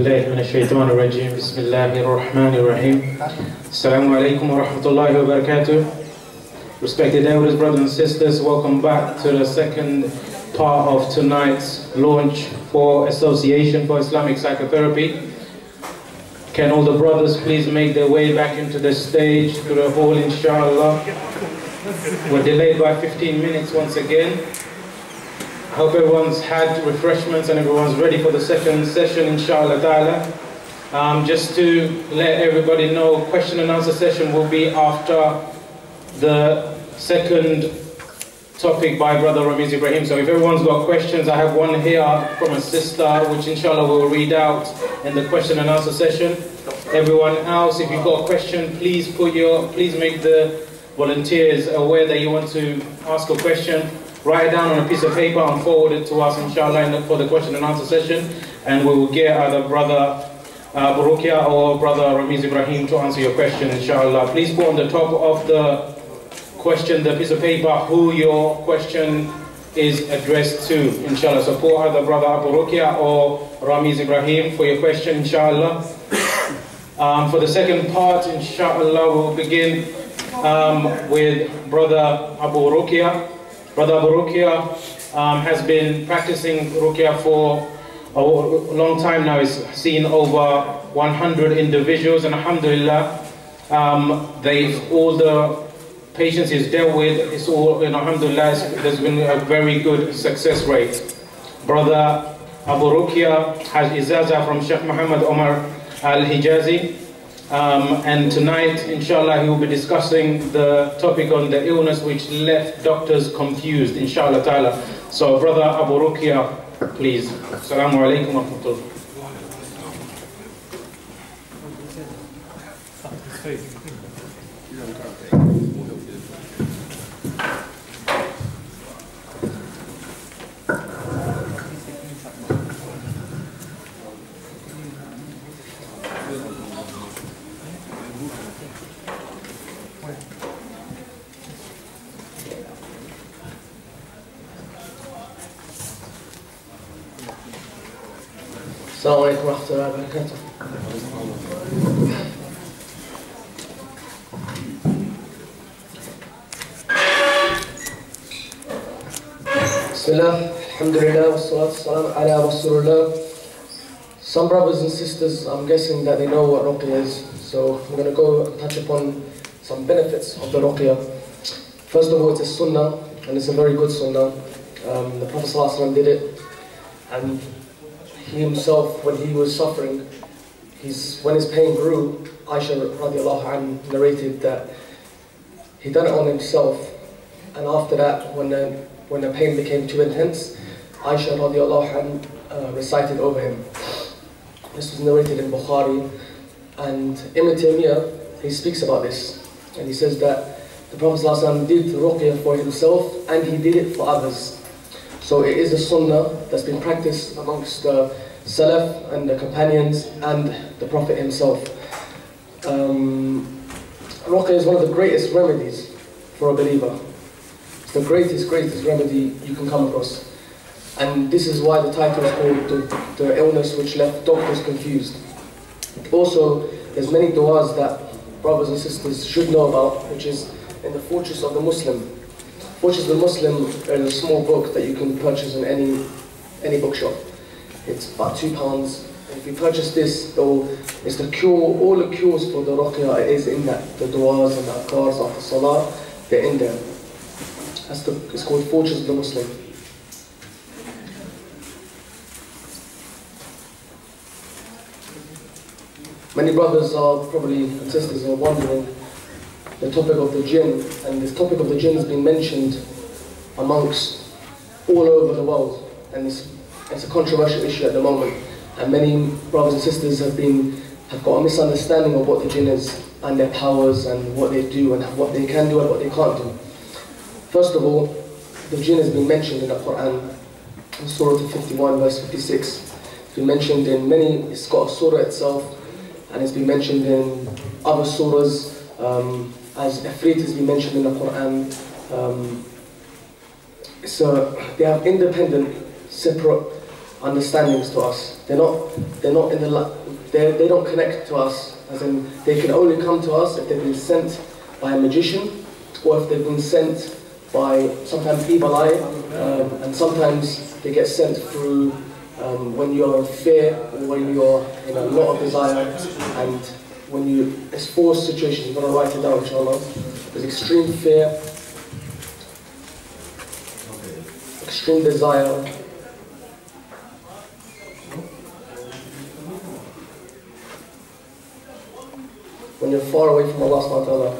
بالله من الشيطان الرجيم بسم الله الرحمن الرحيم Assalamu alaikum wa rahmatullahi wa barakatuh. Respected elders, brothers and sisters, welcome back to the second part of tonight's launch for Association for Islamic Psychotherapy. Can all the brothers please make their way back into the stage, to the hall, inshallah. We're delayed by 15 minutes once again. I hope everyone's had refreshments and everyone's ready for the second session, inshallah ta'ala. Just to let everybody know, question and answer session will be after the second topic by Brother Ramiz Ibrahim. So if everyone's got questions, I have one here from a sister, which inshallah we'll read out in the question and answer session. Everyone else, if you've got a question, please make the volunteers aware that you want to ask a question. Write it down on a piece of paper and forward it to us, inshallah, for the question and answer session. And we will get either Brother RUQYA or Brother Ramiz Ibrahim to answer your question, inshallah. Please put on the top of the question, the piece of paper, who your question is addressed to, inshallah. So put either Brother RUQYA or Ramiz Ibrahim for your question, inshallah. For the second part, inshallah, we'll begin with Brother RUQYA. Brother RUQYA has been practicing RUQYA for a long time now. He's seen over 100 individuals, and alhamdulillah, all the patients he's dealt with, it's all, alhamdulillah, there's been a very good success rate. Brother RUQYA has ijaza from Sheikh Muhammad Omar Al-Hijazi. And tonight, inshallah, he will be discussing the topic on the illness which left doctors confused, inshallah ta'ala. So, Brother RUQYA, please. Assalamu alaikum wa rahmatullah. السلام عليكم ورحمة الله وبركاته. بسم الله الحمد لله والصلاة والسلام على رسول الله. Some brothers and sisters, I'm guessing that they know what RUQYA is, so I'm going to go and touch upon some benefits of the RUQYA. First of all, it's a sunnah, and it's a very good sunnah. The Prophet ﷺ did it, and he himself, when he was suffering, when his pain grew, Aisha radiallahu anha narrated that he done it on himself, and after that, when the pain became too intense, Aisha radiallahu anha recited over him. This was narrated in Bukhari, and Ibn Taymiyyah, he speaks about this, and he says that the Prophet ﷺ did RUQYA for himself, and he did it for others. So it is a sunnah that's been practiced amongst the Salaf and the companions and the Prophet himself. RUQYA is one of the greatest remedies for a believer. It's the greatest remedy you can come across. And this is why the title is called the illness which left doctors confused. Also, there's many du'as that brothers and sisters should know about, which is in the Fortress of the Muslim. Fortress of the Muslim is a small book that you can purchase in any bookshop. It's about £2. If you purchase this, it's the cure, all the cures for the RUQYA is in that. The du'as and the adhkars after salah, they're in there. It's called Fortress of the Muslim. Many brothers and sisters are wondering the topic of the jinn, and this topic of the jinn has been mentioned amongst all over the world, and it's a controversial issue at the moment, and many brothers and sisters have got a misunderstanding of what the jinn is and their powers and what they do and what they can do and what they can't do. First of all, the jinn has been mentioned in the Quran, in Surah 51 verse 56. It's been mentioned in it's got a surah itself, and it's been mentioned in other surahs, as Ifrit has been mentioned in the Quran. So they have independent, separate understandings to us. They're not in the they don't connect to us, as in they can only come to us if they've been sent by a magician, or if they've been sent by sometimes evil eye, and sometimes they get sent through when you're in fear, or when you're in a lot of desire, and when it's 4 situations. You're going to write it down, inshallah. There's extreme fear, extreme desire, when you're far away from Allah subhanahu wa ta'ala.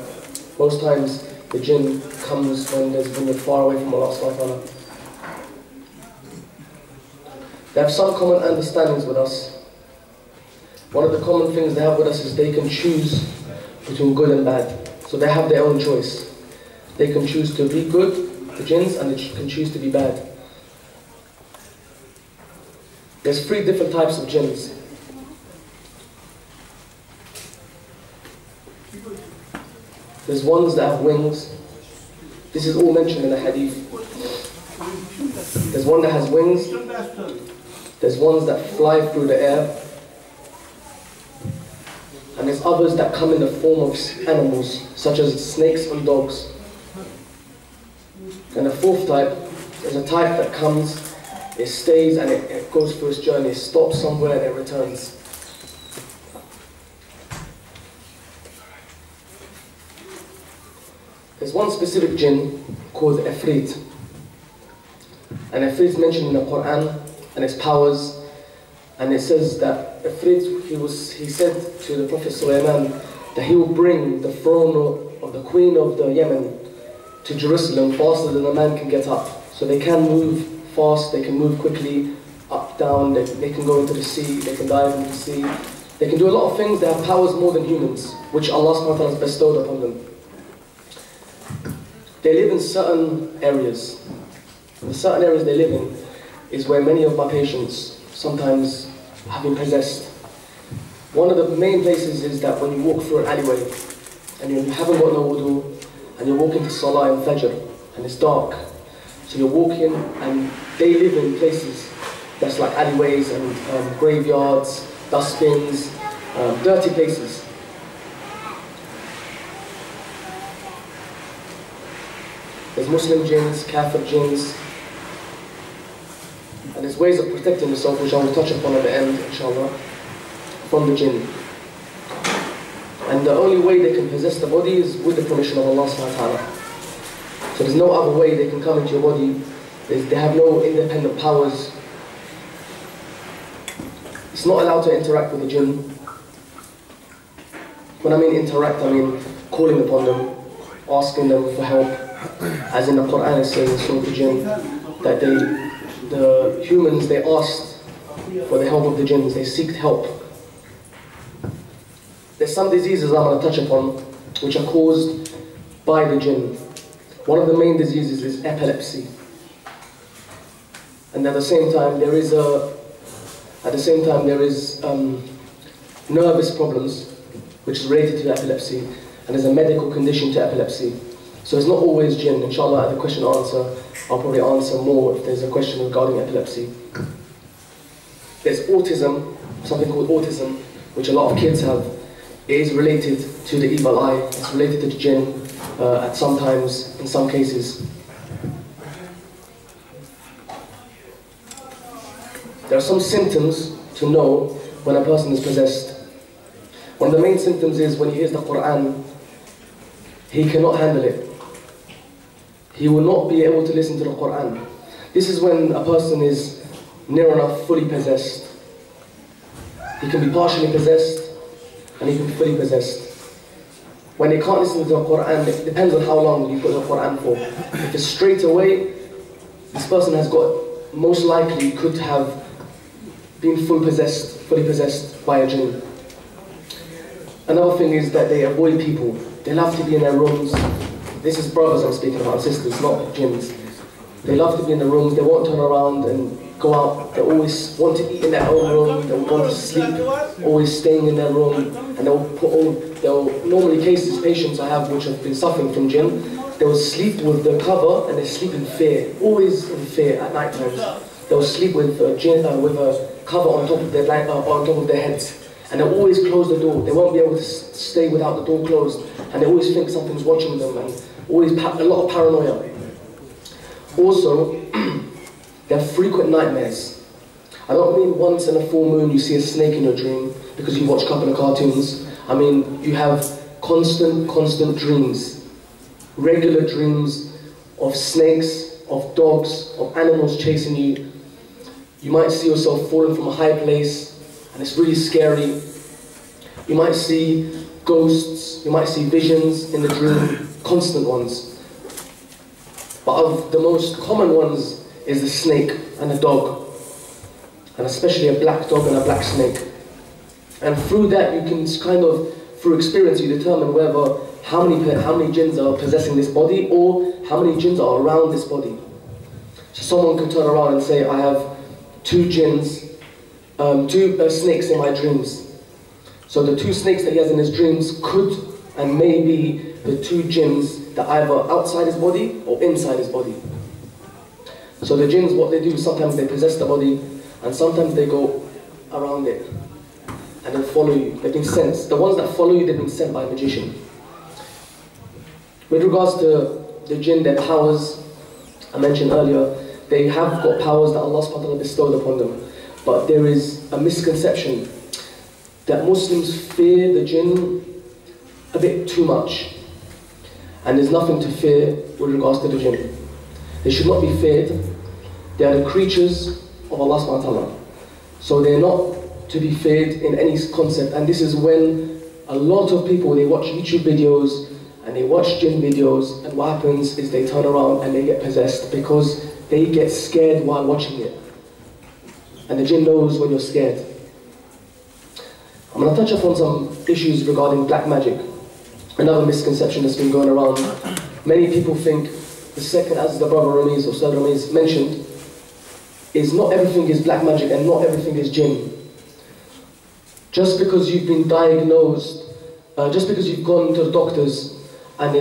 Most times the jinn comes when you're far away from Allah subhanahu wa ta'ala. They have some common understandings with us. One of the common things they have with us is they can choose between good and bad. So they have their own choice. They can choose to be good, the jinns, and they can choose to be bad. There's 3 different types of jinns. There's ones that have wings. This is all mentioned in the hadith. There's one that has wings. There's ones that fly through the air. And there's others that come in the form of animals, such as snakes and dogs. And the 4th type is a type that comes, it stays and it goes through its journey, it stops somewhere and it returns. There's one specific jinn called Ifrit. And Ifrit is mentioned in the Quran and its powers. And it says that Ifrit, he said to the Prophet Sulaiman that he will bring the throne of the Queen of the Yemen to Jerusalem faster than a man can get up. So they can move fast, they can move quickly, up, down, they can go into the sea, they can dive into the sea. They can do a lot of things, they have powers more than humans, which Allah subhanahu wa ta'ala has bestowed upon them. They live in certain areas. The certain areas they live in is where many of my patients sometimes have been possessed. One of the main places is that when you walk through an alleyway and you haven't got no wudu and you're walking to Salah and Fajr and it's dark, so you're walking and they live in places that's like alleyways and graveyards, dustbins, dirty places. There's Muslim jinns, Kafir jinns, and there's ways of protecting yourself, which I will touch upon at the end, inshallah, from the jinn. And the only way they can possess the body is with the permission of Allah subhanahu wa ta'ala. So there's no other way they can come into your body. They have no independent powers. It's not allowed to interact with the jinn. When I mean interact, I mean calling upon them, asking them for help. As in the Quran it says in Surah Al-Jinn that the humans, they asked for the help of the jinns, they seeked help. There's some diseases I'm going to touch upon which are caused by the jinn. One of the main diseases is epilepsy. And at the same time there is nervous problems which is related to epilepsy, and there's a medical condition to epilepsy. So it's not always jinn. Inshallah, at the question and answer, I'll probably answer more if there's a question regarding epilepsy. There's autism, something called autism, which a lot of kids have. It is related to the evil eye. It's related to the jinn at sometimes, in some cases. There are some symptoms to know when a person is possessed. One of the main symptoms is when he hears the Quran, he cannot handle it. He will not be able to listen to the Quran. This is when a person is near enough fully possessed. He can be partially possessed and he can be fully possessed. When they can't listen to the Quran, it depends on how long you put the Quran for. If it's straight away, this person has got, most likely could have been fully possessed by a jinn. Another thing is that they avoid people. They love to be in their rooms. This is brothers I'm speaking about, sisters, not jinns. They love to be in the rooms, they won't turn around and go out. They always want to eat in their own room, they want to sleep, always staying in their room. And normally cases, patients I have which have been suffering from jinn, they will sleep with the cover and they sleep in fear, always in fear at night times. they'll sleep with a cover on top of their on top of their heads. And they'll always close the door. They won't be able to stay without the door closed. And they always think something's watching them, and always a lot of paranoia. Also, they have frequent nightmares. I don't mean once in a full moon you see a snake in your dream because you watch a couple of cartoons. I mean, you have constant dreams. Regular dreams of snakes, of dogs, of animals chasing you. You might see yourself falling from a high place, and it's really scary. You might see ghosts, you might see visions in the dream, constant ones. But of the most common ones is the snake and the dog, and especially a black dog and a black snake. And through that you can kind of, through experience, you determine whether how many jinns are possessing this body or how many jinns are around this body. So someone could turn around and say, I have two jinns, two snakes in my dreams. So the two snakes that he has in his dreams could and may be the two jinns that are either outside his body or inside his body. So the jinns, what they do, sometimes they possess the body and sometimes they go around it and they follow you. They've been sent. The ones that follow you, they've been sent by a magician. With regards to the jinn, their powers, I mentioned earlier, they have got powers that Allah subhanahu wa ta'ala bestowed upon them. But there is a misconception that Muslims fear the jinn a bit too much. And there's nothing to fear with regards to the jinn. They should not be feared. They are the creatures of Allah subhanahu wa ta'ala. So they're not to be feared in any concept. And this is when a lot of people, they watch YouTube videos and they watch jinn videos, and what happens is they turn around and they get possessed because they get scared while watching it. And the jinn knows when you're scared. I'm going to touch upon some issues regarding black magic. Another misconception that's been going around. Many people think the second, as the brother Ramiz or Ustad Ramiz mentioned, is not everything is black magic and not everything is jinn. Just because you've been diagnosed, just because you've gone to the doctors and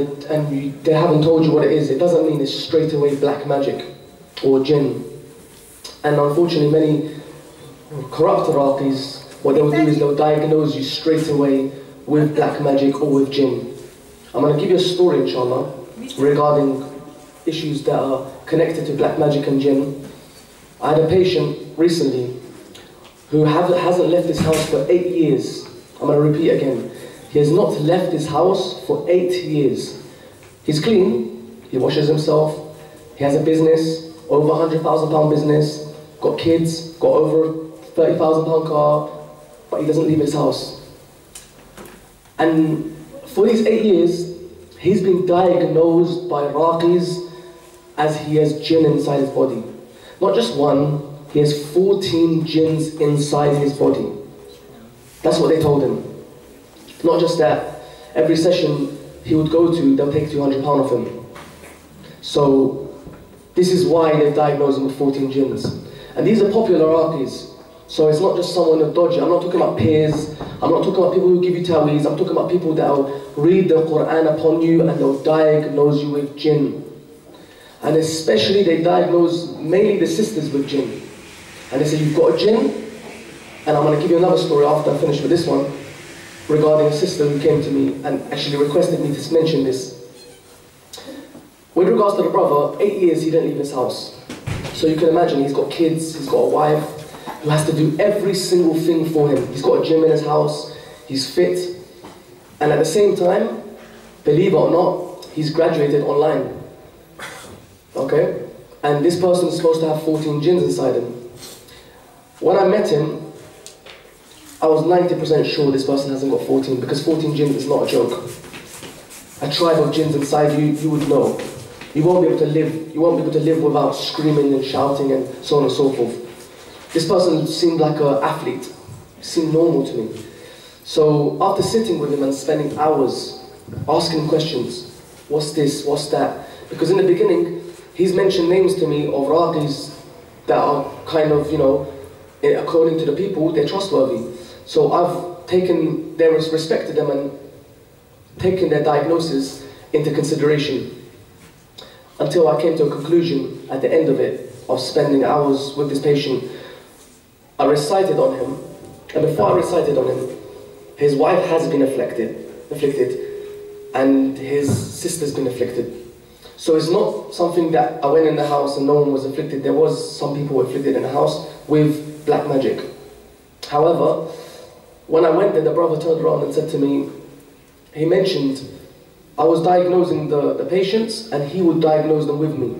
they haven't told you what it is, it doesn't mean it's straight away black magic or jinn. And unfortunately many corrupt Iraqis, what they'll do is they'll diagnose you straight away with black magic or with jinn. I'm going to give you a story, inshallah, regarding issues that are connected to black magic and jinn. I had a patient recently who hasn't left his house for 8 years. I'm going to repeat again. He has not left his house for 8 years. He's clean, he washes himself, he has a business, over £100,000 business, got kids, got over £30,000 car, but he doesn't leave his house. And for these 8 years, he's been diagnosed by Iraqis as he has jinn inside his body. Not just one, he has 14 jinns inside his body. That's what they told him. Not just that, every session he would go to, they'll take £200 off him. So this is why they've diagnosed him with 14 jinns. And these are popular Iraqis. So it's not just someone who's dodgy. I'm not talking about peers. I'm not talking about people who give you taweez. I'm talking about people that will read the Quran upon you and they'll diagnose you with jinn. And especially they diagnose mainly the sisters with jinn. And they say, you've got a jinn. And I'm going to give you another story after I finish with this one, regarding a sister who came to me and actually requested me to mention this. With regards to the brother, 8 years he didn't leave his house. So you can imagine he's got kids, he's got a wife, who has to do every single thing for him. He's got a gym in his house, he's fit, and at the same time, believe it or not, he's graduated online. Okay? And this person is supposed to have 14 jinns inside him. When I met him, I was 90% sure this person hasn't got 14, because 14 jinns is not a joke. A tribe of jinns inside you, you would know. You won't be able to live. You won't be able to live without screaming and shouting and so on and so forth. This person seemed like an athlete. Seemed normal to me. So after sitting with him and spending hours asking questions, what's this, what's that? Because in the beginning, he's mentioned names to me of Raqis that are kind of, you know, according to the people, they're trustworthy. So I've taken their respected them and taken their diagnosis into consideration, until I came to a conclusion at the end of it of spending hours with this patient, I recited on him, and before I recited on him, his wife has been afflicted, and his sister's been afflicted. So it's not something that I went in the house and no one was afflicted. There was some people afflicted in the house with black magic. However, when I went there, the brother turned around and said to me, he mentioned, I was diagnosing the patients and he would diagnose them with me.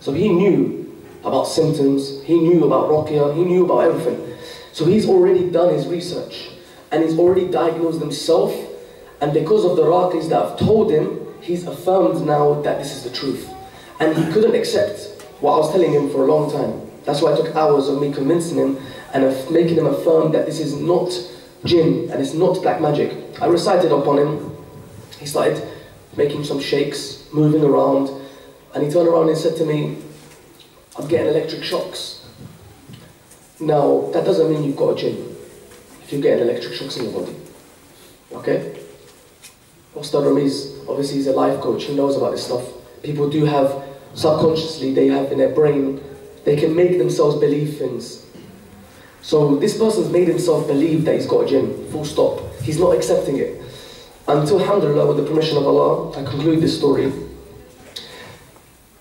So he knew about symptoms, he knew about RUQYA, he knew about everything. So he's already done his research and he's already diagnosed himself, and because of the Raqis that have told him, he's affirmed now that this is the truth. And he couldn't accept what I was telling him for a long time. That's why it took hours of me convincing him and of making him affirm that this is not jinn and it's not black magic. I recited upon him. He started making some shakes, moving around, and he turned around and said to me, I'm getting electric shocks. Now, that doesn't mean you've got a jinn if you're getting electric shocks in your body. Okay? Ustad Ramiz, obviously he's a life coach, he knows about this stuff. People do have, subconsciously, they have in their brain, they can make themselves believe things. So this person's made himself believe that he's got a jinn, full stop. He's not accepting it. Until, alhamdulillah, with the permission of Allah, I conclude this story.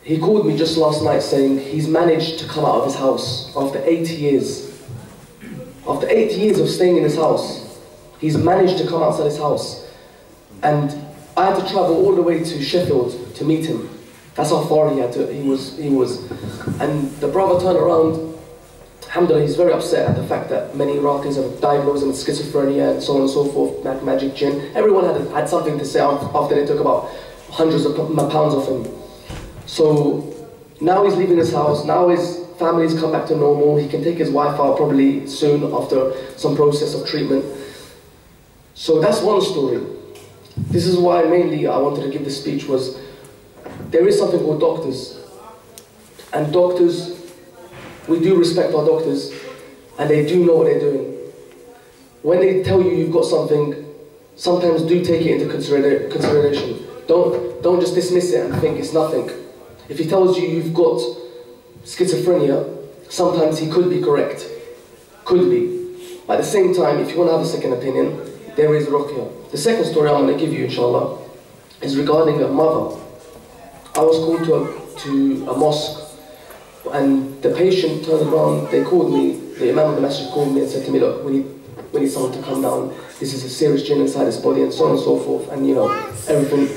He called me just last night saying he's managed to come out of his house after 8 years. After 8 years of staying in his house, he's managed to come outside his house. And I had to travel all the way to Sheffield to meet him. That's how far he was. And the brother turned around, alhamdulillah, he's very upset at the fact that many Iraqis have diagnosed him with schizophrenia and so on and so forth, magic jinn. Everyone had something to say after they took about hundreds of pounds off him. So now he's leaving his house, now his family's come back to normal, he can take his wife out probably soon after some process of treatment. So that's one story. This is why mainly I wanted to give this speech was, there is something called doctors. And doctors, we do respect our doctors, and they do know what they're doing. When they tell you you've got something, sometimes do take it into consideration. Don't just dismiss it and think it's nothing. If he tells you you've got schizophrenia, sometimes he could be correct. Could be. But at the same time, if you want to have a second opinion, there is RUQYA. The second story I'm going to give you, inshallah, is regarding a mother. I was called to a mosque, and the patient turned around, they called me, the imam of the masjid called me and said to me, look, we need someone to come down, this is a serious jinn inside his body, and so on and so forth, and you know, everything,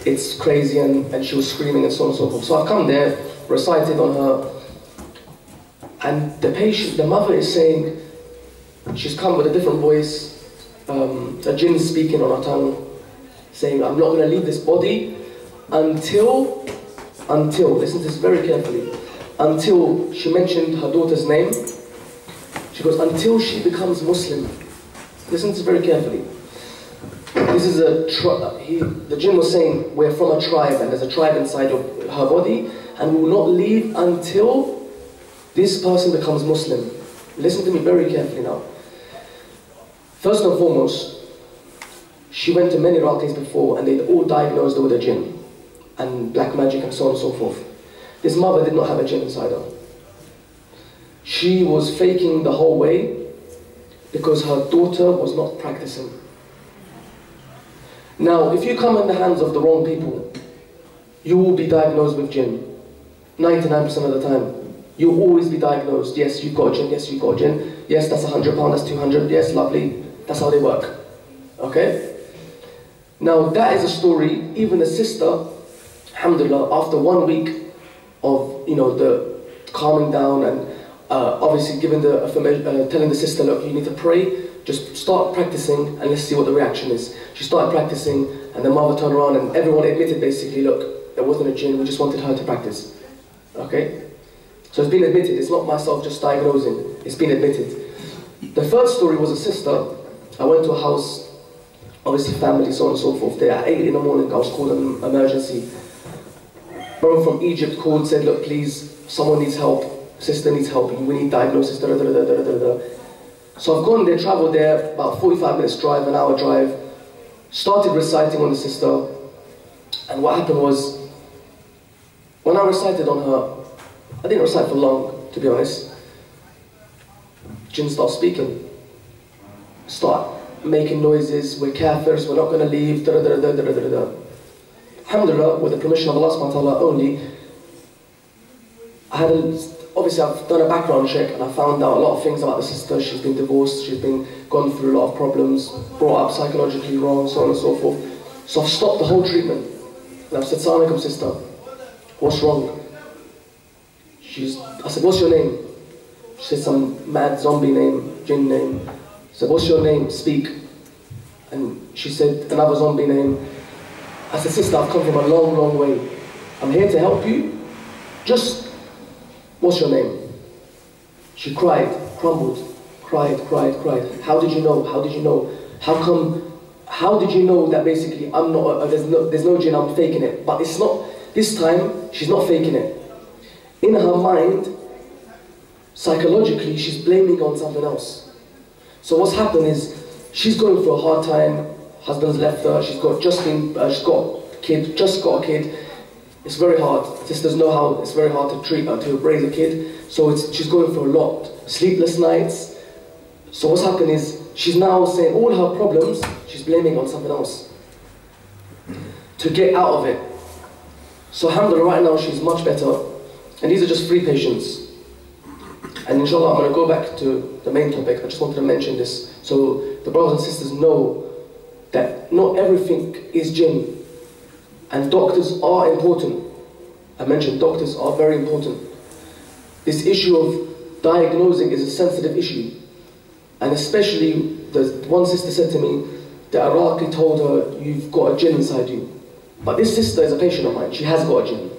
it's crazy, and she was screaming and so on and so forth. So I've come there, recited on her, and the mother is saying, she's come with a different voice, a jinn speaking on her tongue, saying, I'm not going to leave this body until, listen to this very carefully, until she mentioned her daughter's name. She goes, until she becomes Muslim. Listen to this very carefully. This is the jinn was saying, we're from a tribe, and there's a tribe inside of her body, and we will not leave until this person becomes Muslim. Listen to me very carefully now. First and foremost, she went to many Raqis before and they'd all diagnosed her with a jinn and black magic and so on and so forth. This mother did not have a jinn inside her. She was faking the whole way because her daughter was not practicing. Now, if you come in the hands of the wrong people, you will be diagnosed with jinn. 99% of the time. You'll always be diagnosed. Yes, you've got a jinn. Yes, you've got a jinn. Yes, that's £100, that's 200. Yes, lovely. That's how they work. Okay? Now, that is a story. Even the sister, alhamdulillah, after 1 week of, you know, the calming down and obviously giving the telling the sister, look, you need to pray, just start practicing and let's see what the reaction is. She started practicing and the mother turned around and everyone admitted basically, look, there wasn't a jinn, we just wanted her to practice. Okay? So it's been admitted, it's not myself just diagnosing, it's been admitted. The third story was a sister. I went to a house, obviously family, so on and so forth. There at 8 in the morning, I was called an emergency. Brother from Egypt called, said, look, please, someone needs help, sister needs help, we need diagnosis, da da da da da da da. So I've gone there, travelled there, about 45 minutes drive, an hour drive, started reciting on the sister, and what happened was, when I recited on her, I didn't recite for long, to be honest. Jinn start speaking, start making noises, we're kafirs, we're not going to leave, da da da da da da da. Alhamdulillah, with the permission of Allah subhanahu wa ta'ala only, obviously I've done a background check and I found out a lot of things about the sister. She's been divorced, she's been gone through a lot of problems, brought up psychologically wrong, so on and so forth. So I've stopped the whole treatment. And I've said, "Assalamu alaikum, sister, what's wrong?" I said, "What's your name?" She said some mad zombie name, jinn name. I said, "What's your name? Speak." And she said another zombie name. I said, "Sister, I've come from a long, long way. I'm here to help you. Just, what's your name?" She cried, crumbled, cried. "How did you know? How did you know? How come? How did you know that basically I'm not, there's no jinn, I'm faking it?" But it's not, this time, she's not faking it. In her mind, psychologically, she's blaming on something else. So what's happened is, she's going through a hard time, husband's left her, she's got a kid. It's very hard. Sisters know how it's very hard to treat her, to raise a kid. So she's going through a lot. Sleepless nights. So what's happened is, she's now saying all her problems, she's blaming on something else to get out of it. So alhamdulillah, right now she's much better. And these are just 3 patients. And inshallah, I'm going to go back to the main topic. I just wanted to mention this so the brothers and sisters know that not everything is jinn. And doctors are important. I mentioned doctors are very important. This issue of diagnosing is a sensitive issue. And especially, one sister said to me that RUQYA told her, "You've got a jinn inside you." But this sister is a patient of mine. She has got a jinn.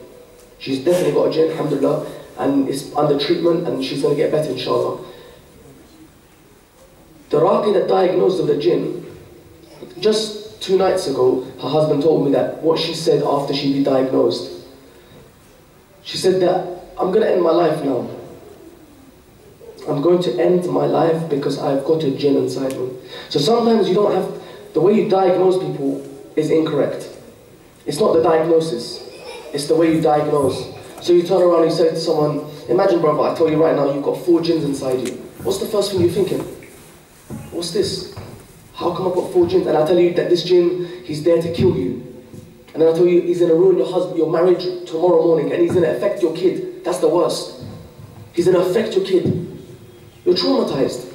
She's definitely got a jinn, alhamdulillah, and it's under treatment and she's going to get better, inshallah. The RUQYA that diagnosed with a jinn, just 2 nights ago, her husband told me that what she said after she'd be diagnosed. She said that, "I'm going to end my life now. I'm going to end my life because I've got a jinn inside me." So sometimes you don't have, the way you diagnose people is incorrect. It's not the diagnosis, it's the way you diagnose. So you turn around and you say to someone, "Imagine, brother, I tell you right now, you've got 4 jinns inside you." What's the first thing you're thinking? What's this? How come I've got 4 jinns? And I tell you that this jinn, he's there to kill you. And then I tell you, he's going to ruin your husband, your marriage tomorrow morning, and he's going to affect your kid. That's the worst. He's going to affect your kid. You're traumatized.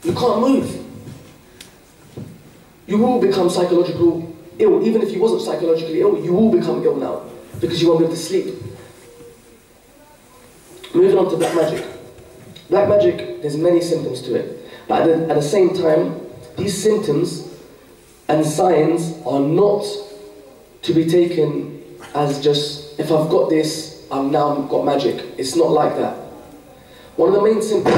You can't move. You will become psychologically ill. Even if you wasn't psychologically ill, you will become ill now because you won't be able to sleep. Moving on to black magic. Black magic, there's many symptoms to it. But at the same time, these symptoms and signs are not to be taken as just, if I've got this, I've now got magic. It's not like that. One of the main symptoms...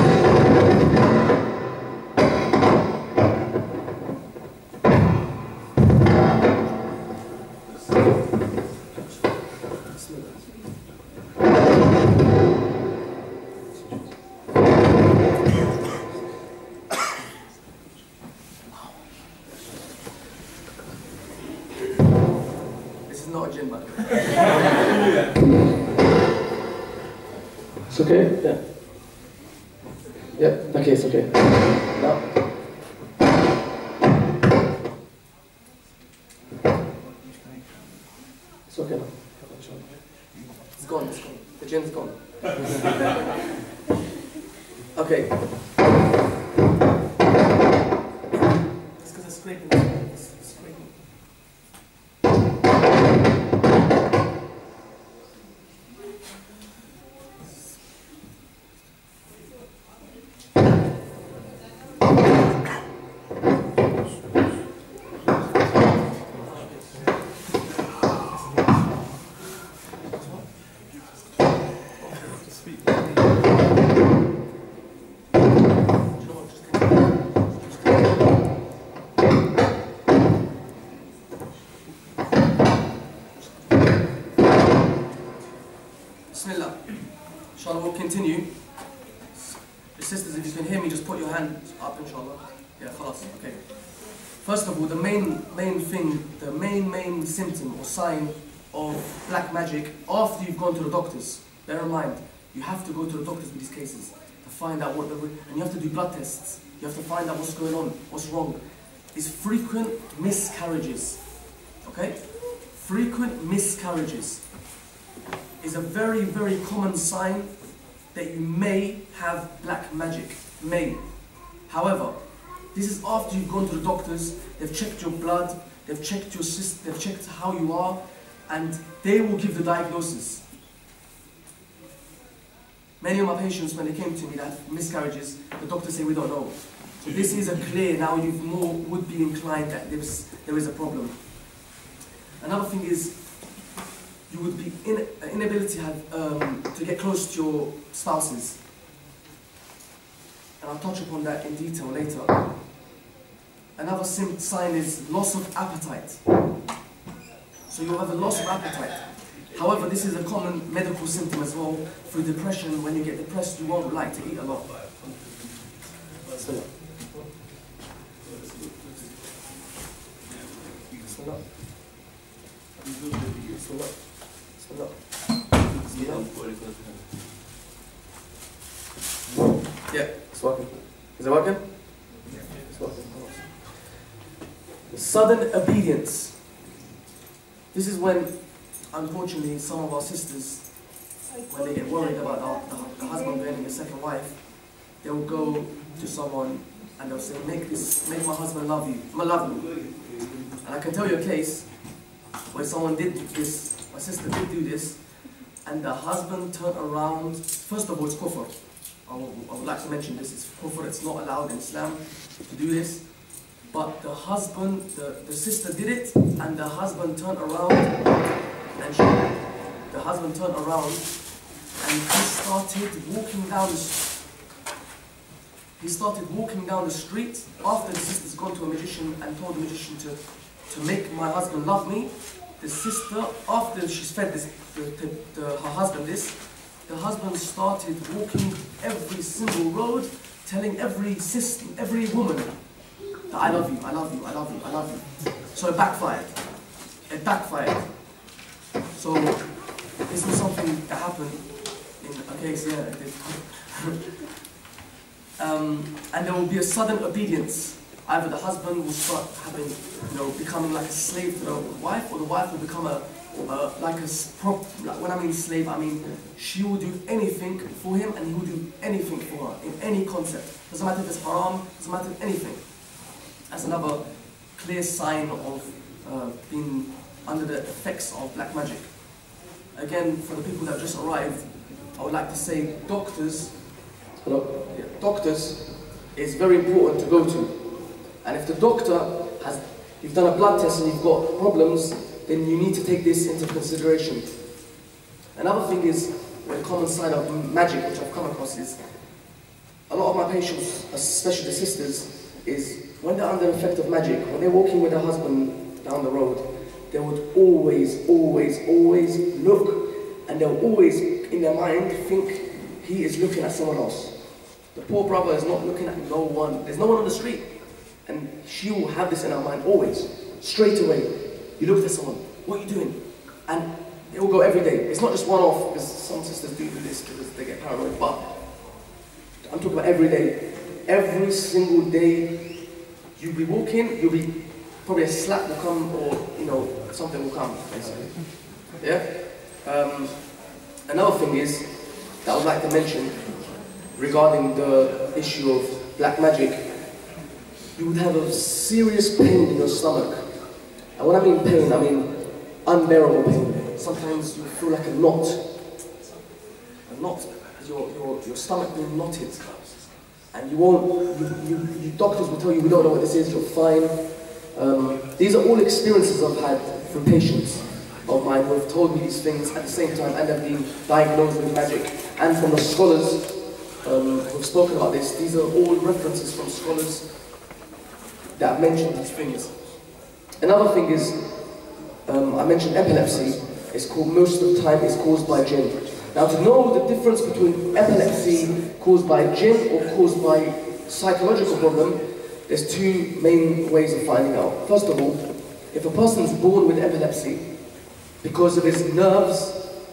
Not a gym, by the way. It's okay? Yeah. Yeah, okay, it's okay. Now. It's okay now. It's gone, it's gone. The gym's gone. Okay. It's because it's scraping. Bismillah. Inshallah, we'll continue. Sisters, if you can hear me, just put your hand up, inshallah. Yeah, khalas, okay. First of all, the main symptom or sign of black magic after you've gone to the doctors Bear in mind, you have to go to the doctors with these cases to find out what and you have to do blood tests. You have to find out what's going on, what's wrong. It's frequent miscarriages, okay? Frequent miscarriages is a very, very common sign that you may have black magic, may. However, this is after you've gone to the doctors, they've checked your blood, they've checked your system, they've checked how you are, and they will give the diagnosis. Many of my patients, when they came to me that had miscarriages, the doctors say we don't know. So this is a clear, now you more would be inclined that there is a problem. Another thing is, you would be inability to get close to your spouses. And I'll touch upon that in detail later. Another sign is loss of appetite. So you'll have a loss of appetite. However, this is a common medical symptom as well. Through depression, when you get depressed, you won't like to eat a lot. Stand up. Stand up. Stand up. Yeah, it's working. Is it working? It's working. Sudden obedience. This is when, unfortunately, some of our sisters, when they get worried about the husband getting a second wife, they will go to someone and they'll say, make my husband love you. I love you. And I can tell you a case where someone did this, my sister did do this, and the husband turned around. First of all, it's kufr. I would like to mention this, it's kufr, it's not allowed in Islam to do this. But the husband, the sister did it, and the husband turned around, and the husband turned around, and he started walking down the street after the sister's gone to a magician and told the magician to make my husband love me. The sister, after she's fed her husband this, the husband started walking every single road, telling every woman that I love you, I love you, I love you, I love you. So it backfired. It backfired. So this was something that happened in a case, yeah, it did. And there will be a sudden obedience. Either the husband will start having, becoming like a slave to the wife, or the wife will become when I mean slave, I mean she will do anything for him and he will do anything for her in any concept. Doesn't matter if it's haram, doesn't matter anything. That's another clear sign of being under the effects of black magic. Again, for the people that have just arrived, I would like to say doctors is very important to go to. And if the doctor you've done a blood test and you've got problems, then you need to take this into consideration. Another thing is, a common sign of magic which I've come across is, a lot of my patients, especially the sisters, is when they're under the effect of magic, when they're walking with their husband down the road, they would always look, and they'll always, in their mind, think he is looking at someone else. The poor brother is not looking at no one. There's no one on the street. And she will have this in her mind always. Straight away, you look at someone, what are you doing? And it will go every day. It's not just one-off, because some sisters do this because they get paranoid, but I'm talking about every day. Every single day, you'll be walking, probably a slap will come, or something will come, basically. Yeah? Another thing is, that I would like to mention, regarding the issue of black magic, you would have a serious pain in your stomach. And when I mean pain, I mean unbearable pain. Sometimes you feel like a knot. Your stomach being knotted. And doctors will tell you, we don't know what this is, you're fine. These are all experiences I've had from patients of mine who have told me these things at the same time and have been diagnosed with magic. And from the scholars who have spoken about this, these are all references from scholars that have mentioned these things. Another thing is, I mentioned epilepsy. It's called, most of the time, it's caused by jinn. Now, to know the difference between epilepsy caused by jinn or caused by psychological problem, there's two main ways of finding out. First of all, if a person is born with epilepsy because of his nerves,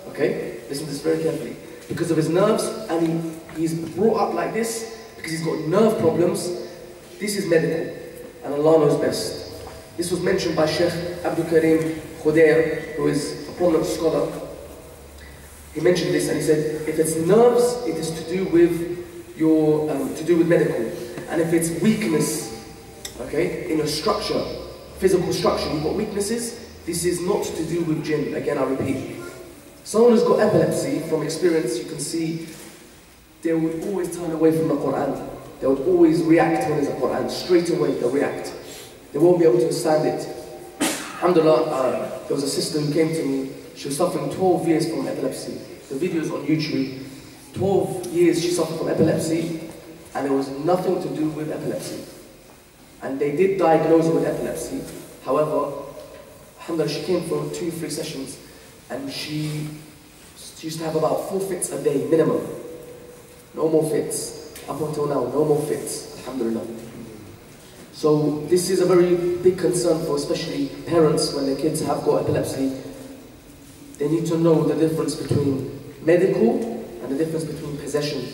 okay, listen to this very carefully. Because of his nerves, and he's brought up like this, because he's got nerve problems, this is medical, and Allah knows best. This was mentioned by Sheikh Abdul Karim Khudair, who is a prominent scholar. He mentioned this and he said, if it's nerves, it is to do with your, medical. And if it's weakness, okay, in your structure, physical structure, you've got weaknesses, this is not to do with jinn. Again, I repeat. Someone who's got epilepsy, from experience, you can see they would always turn away from the Quran. They would always react when there's a Quran. Straight away, they'll react. They won't be able to stand it. Alhamdulillah, there was a sister who came to me. She was suffering 12 years from epilepsy. The video is on YouTube. 12 years she suffered from epilepsy, and there was nothing to do with epilepsy. And they did diagnose her with epilepsy. However, alhamdulillah, she came for 2-3 sessions, and she used to have about 4 fits a day, minimum. No more fits. Up until now, no more fits, alhamdulillah. So this is a very big concern for especially parents when their kids have got epilepsy. They need to know the difference between medical and the difference between possession.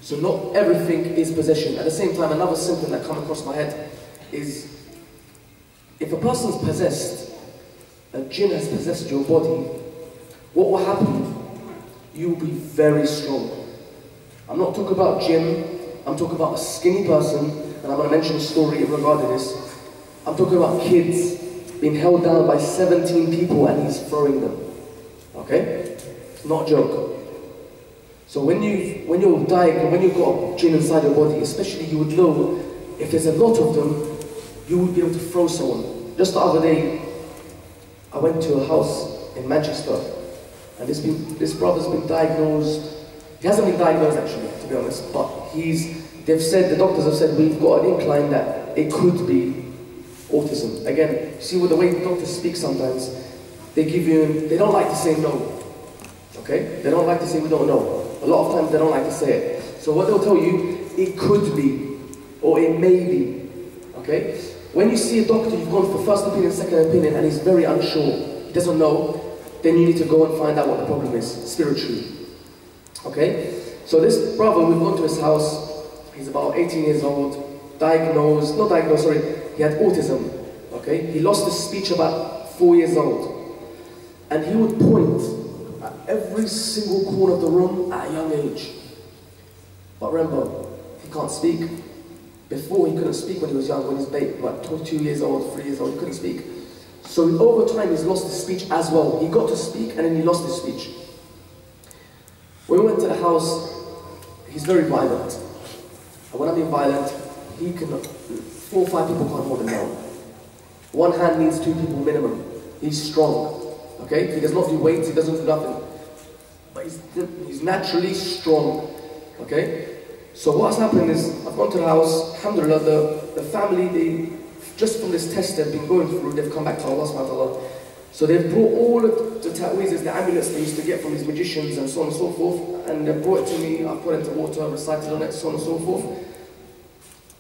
So not everything is possession. At the same time, another symptom that comes across my head is if a person's possessed, a jinn has possessed your body, what will happen? You will be very strong. I'm not talking about jinn, I'm talking about a skinny person, and I'm going to mention a story regarding this. I'm talking about kids being held down by 17 people and he's throwing them. Okay? It's not a joke. So when you're dying and when you've got a jinn inside your body, especially you would know if there's a lot of them, you would be able to throw someone. Just the other day, I went to a house in Manchester, and this brother's been diagnosed. He hasn't been diagnosed actually, to be honest, but the doctors have said we've got an incline that it could be autism. Again, see with the way the doctors speak sometimes, they don't like to say no. Okay? They don't like to say we don't know. A lot of times they don't like to say it. So what they'll tell you, it could be, or it may be. Okay? When you see a doctor, you've gone for first opinion, second opinion, and he's very unsure, he doesn't know, then you need to go and find out what the problem is, spiritually. Okay? So this brother, we've gone to his house, he's about 18 years old, he had autism. Okay? He lost his speech about 4 years old. And he would point at every single corner of the room at a young age. But remember, he can't speak. Before he couldn't speak when he was young, when he was baby, like 2 years old, 3 years old, he couldn't speak. So over time he's lost his speech as well. He got to speak and then he lost his speech. When we went to the house, he's very violent. And when I mean violent, 4 or 5 people can't hold him down. One hand needs 2 people minimum. He's strong. Okay? He does not do weights, he doesn't do nothing. But he's naturally strong. Okay? So what's happened is, I've gone to the house, alhamdulillah, the family, just from this test they've been going through, they've come back to Allah subhanahu wa ta'ala. So they've brought all the ta'weezes, the amulets they used to get from these magicians and so on and so forth, and they brought it to me, I put it into water, recited on it, so on and so forth.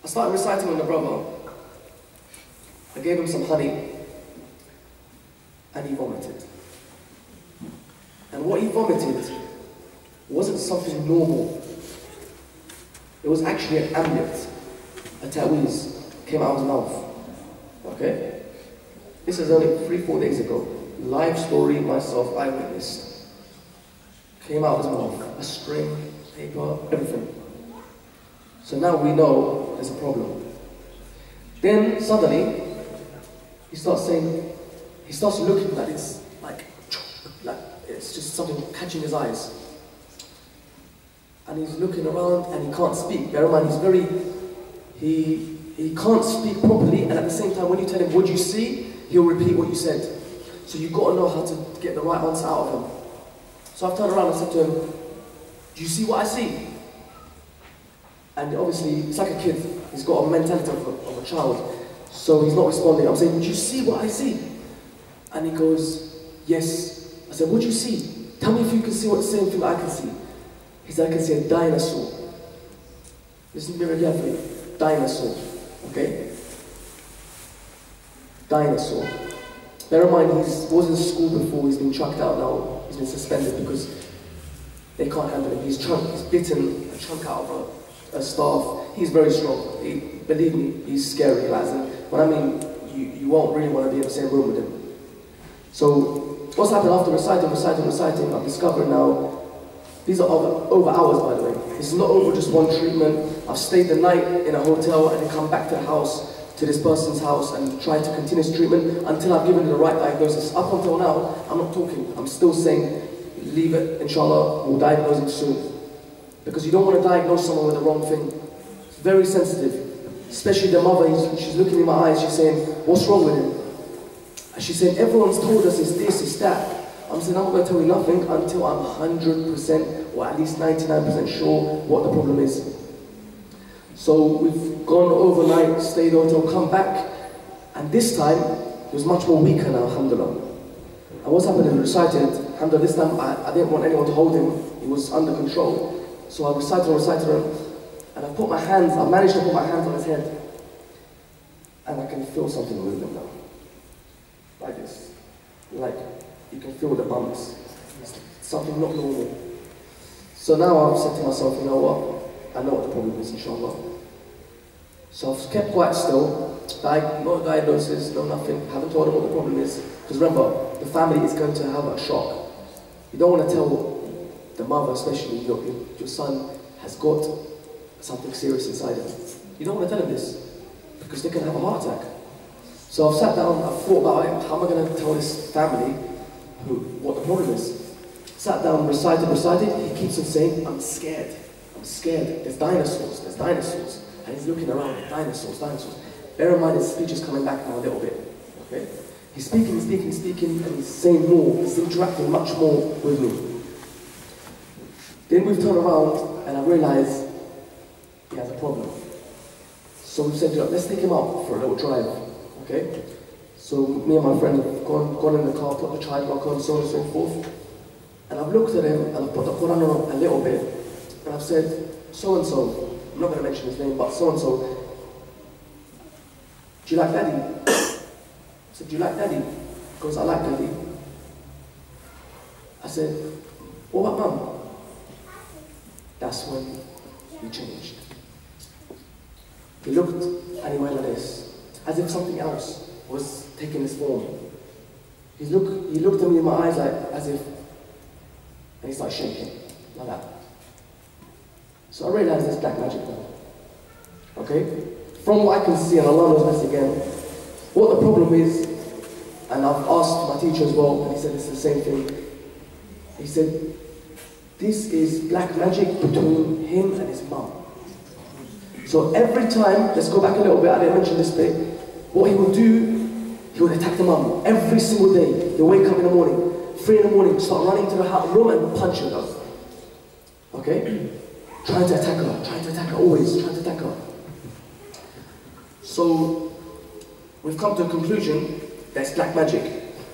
I started reciting on the brother. I gave him some honey, and he vomited. And what he vomited wasn't something normal. It was actually an amulet, a ta'weez, came out of his mouth. Okay? This is only 3-4 days ago. Live story, myself, I witnessed. Came out of his mouth. A string, paper, everything. So now we know there's a problem. Then suddenly, he starts looking at this, like it's just something catching his eyes. And he's looking around and he can't speak. Bear in mind, he can't speak properly, and at the same time when you tell him what you see, he'll repeat what you said. So you've got to know how to get the right answer out of him. So I've turned around and said to him, do you see what I see? And obviously, it's like a kid. He's got a mentality of a child. So he's not responding. I'm saying, do you see what I see? And he goes, yes. I said, what do you see? Tell me if you can see what the same thing I can see. He said, I can see a dinosaur. Listen to me very carefully. Dinosaur. Okay? Dinosaur. Bear in mind, he was in school before, he's been chucked out now. He's been suspended because they can't handle him. He's bitten a chunk out of a staff. He's very strong. Believe me, he's scary, lads. And when I mean, you won't really want to be in the same room with him. So what's happened after reciting, I've discovered now, these are over hours, by the way. This is not over just one treatment. I've stayed the night in a hotel and then come back to the house, to this person's house, and tried to continue this treatment until I've given the right diagnosis. Up until now, I'm not talking. I'm still saying, leave it, inshallah, we'll diagnose him soon. Because you don't want to diagnose someone with the wrong thing. It's very sensitive. Especially the mother, she's looking in my eyes, she's saying, what's wrong with him? And she's saying, everyone's told us it's this, it's that. I'm saying, I'm not going to tell you nothing until I'm 100% or at least 99% sure what the problem is. So we've gone overnight, stayed hotel, come back, and this time, he was much more weaker now, alhamdulillah. And what's happened is, recited, alhamdulillah, this time I didn't want anyone to hold him, he was under control. So I recited him, and I managed to put my hands on his head, and I can feel something moving now. Like this. Like, you can feel the bumps. It's something not normal. So now I've said to myself, you know what? I know what the problem is, inshallah. So I've kept quite still. No diagnosis, no nothing. Haven't told them what the problem is. Because remember, the family is going to have a shock. You don't want to tell the mother, especially your son, has got something serious inside him. You don't want to tell him this, because they can have a heart attack. So I've sat down, I've thought about it, how am I going to tell this family what the problem is? Sat down, recited, he keeps on saying, I'm scared, there's dinosaurs. And he's looking around, dinosaurs. Bear in mind his speech is coming back now a little bit, okay? He's speaking, and he's saying more, he's interacting much more with me. Then we've turned around, and I realized he has a problem. So we said, let's take him out for a little drive, okay? So me and my friend have gone in the car, put the child lock on, so on and so forth. And I've looked at him, and I've put the Quran on a little bit, and I've said, so-and-so, I'm not going to mention his name, but so-and-so, do you like Daddy? I said, do you like Daddy? He goes, I like Daddy. I said, what about Mum? That's when he changed. He looked and he went like this, as if something else was taking his form. He looked at me in my eyes like, as if, and he started shaking, like that. So I realized there's black magic now. Okay? From what I can see, and Allah knows best again, what the problem is, and I've asked my teacher as well, and he said it's the same thing. He said, this is black magic between him and his mum. So every time, let's go back a little bit, I didn't mention this bit, what he would do, he would attack the mum every single day. He'll wake up in the morning, 3 in the morning, start running to the room and punching her. Okay? Trying to attack her, always trying to attack her. So, we've come to a conclusion that's black magic.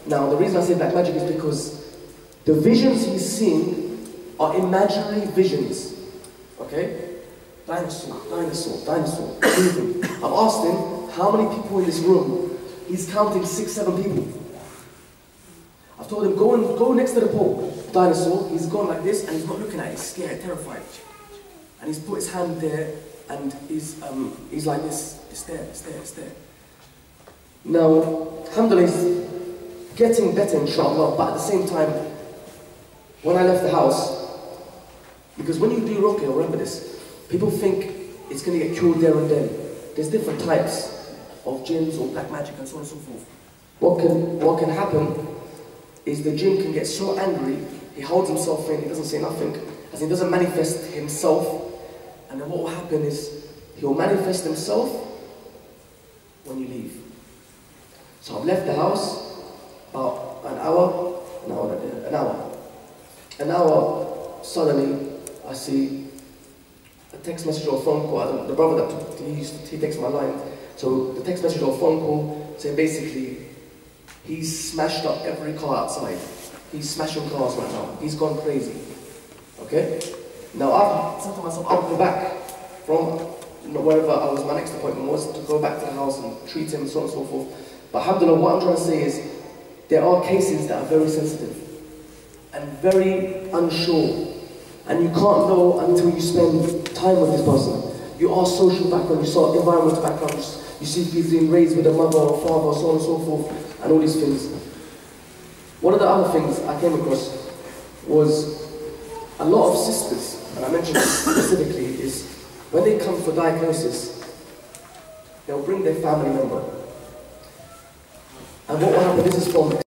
Now, the reason I say black magic is because the visions he's seeing are imaginary visions. Okay? Dinosaur, moving. I've asked him how many people in this room. He's counting 6, 7 people. I've told him, go next to the pole. Dinosaur, he's gone like this and he's not looking at it, he's scared, terrified. And he's put his hand there and he's like this, it's there. Now, alhamdulillah, he's getting better inshallah, but at the same time, when I left the house, because when you do RUQYA, remember this, people think it's going to get cured there and then. There's different types of jinns or black magic and so on and so forth. What can happen is the jinn can get so angry, he holds himself in, he doesn't say nothing, as he doesn't manifest himself, and then what will happen is, he'll manifest himself when you leave. So I've left the house about an hour, suddenly I see a text message or a phone call. The brother that he texted my line, so the text message or phone call saying basically, he's smashed up every car outside. He's smashing cars right now. He's gone crazy. Okay? Now I've said to myself, I'll go back from wherever my next appointment was, to go back to the house and treat him and so on and so forth. But alhamdulillah, what I'm trying to say is, there are cases that are very sensitive and very unsure. And you can't know until you spend time with this person. You ask social background, you saw environmental background, you see people being raised with a mother or father, so on and so forth, and all these things. One of the other things I came across was a lot of sisters, and I mentioned this specifically, is when they come for diagnosis, they'll bring their family member. And what will happen, this is from